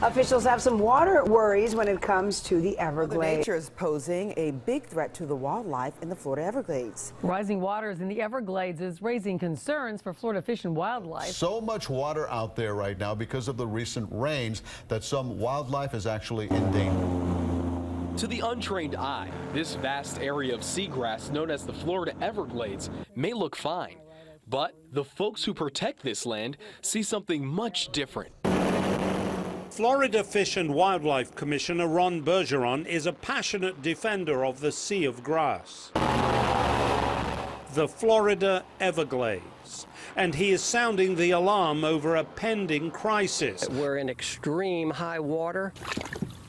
Officials have some water worries when it comes to the Everglades. Nature is posing a big threat to the wildlife in the Florida Everglades. Rising waters in the Everglades is raising concerns for Florida fish and wildlife. So much water out there right now because of the recent rains that some wildlife is actually in danger. To the untrained eye, this vast area of seagrass known as the Florida Everglades may look fine, but the folks who protect this land see something much different. Florida Fish and Wildlife Commissioner Ron Bergeron is a passionate defender of the sea of grass, the Florida Everglades, and he is sounding the alarm over a pending crisis. We're in extreme high water.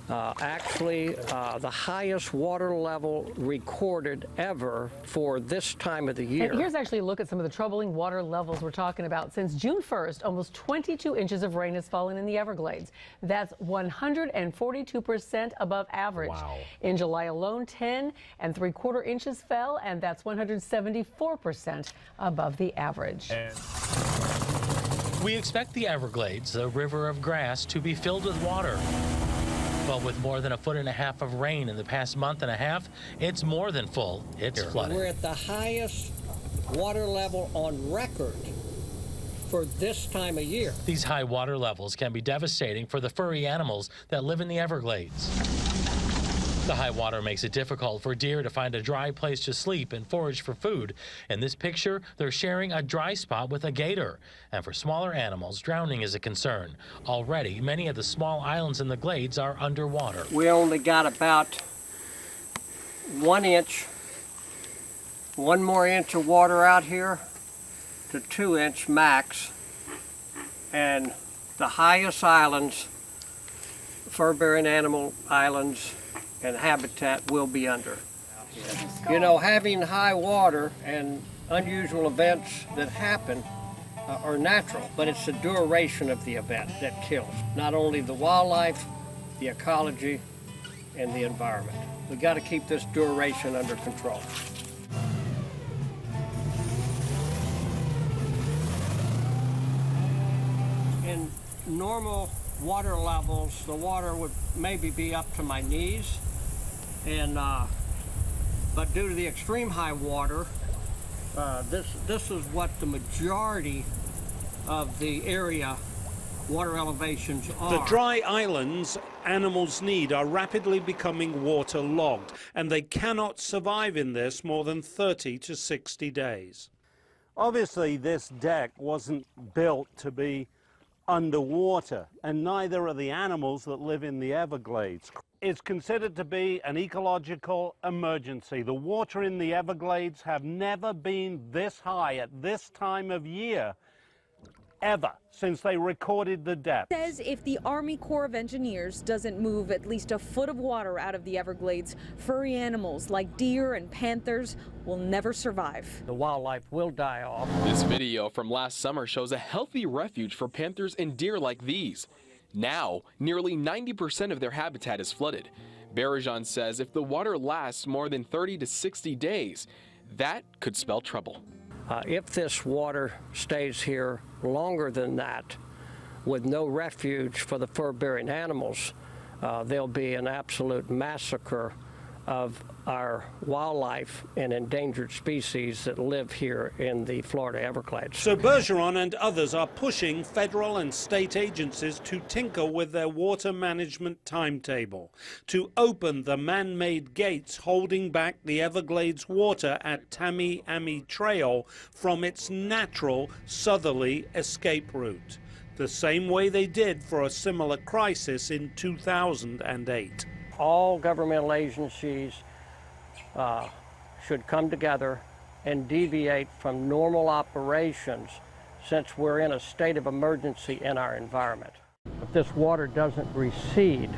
The highest water level recorded ever for this time of the year. And here's actually a look at some of the troubling water levels we're talking about. Since June 1st, almost 22 inches of rain has fallen in the Everglades. That's 142% above average. Wow. In July alone, 10 3/4 inches fell, and that's 174% above the average. We expect the Everglades, the river of grass, to be filled with water. But with more than 1.5 feet of rain in the past month and a half, it's more than full. It's flooded. We're at the highest water level on record for this time of year. These high water levels can be devastating for the furry animals that live in the Everglades. The high water makes it difficult for deer to find a dry place to sleep and forage for food. In this picture, they're sharing a dry spot with a gator. And for smaller animals, drowning is a concern. Already, many of the small islands in the glades are underwater. We only got about 1 inch, one more inch of water out here to 2-inch max. And the highest islands, fur-bearing animal islands, and habitat will be under. You know, having high water and unusual events that happen are natural, but it's the duration of the event that kills not only the wildlife, the ecology, and the environment. We got to keep this duration under control. In normal water levels, the water would maybe be up to my knees. But due to the extreme high water, this is what the majority of the area water elevations are. The dry islands animals need are rapidly becoming waterlogged, and they cannot survive in this more than 30 to 60 days. Obviously, this deck wasn't built to be underwater, and neither are the animals that live in the Everglades. It's considered to be an ecological emergency. The water in the Everglades have never been this high at this time of year, ever, since they recorded the depth. Says if the Army Corps of Engineers doesn't move at least a foot of water out of the Everglades, furry animals like deer and panthers will never survive. The wildlife will die off. This video from last summer shows a healthy refuge for panthers and deer like these. Now, nearly 90% of their habitat is flooded. Bergeron says if the water lasts more than 30 to 60 days, that could spell trouble. If this water stays here longer than that, with no refuge for the fur-bearing animals, there'll be an absolute massacre of our wildlife and endangered species that live here in the Florida Everglades. So Bergeron and others are pushing federal and state agencies to tinker with their water management timetable, to open the man-made gates holding back the Everglades water at Tamiami Trail from its natural southerly escape route, the same way they did for a similar crisis in 2008. All governmental agencies should come together and deviate from normal operations since we're in a state of emergency in our environment. If this water doesn't recede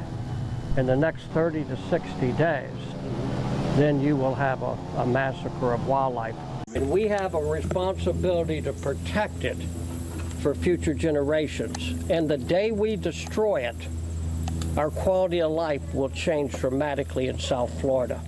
in the next 30 to 60 days, then you will have a massacre of wildlife. And we have a responsibility to protect it for future generations. And the day we destroy it, our quality of life will change dramatically in South Florida.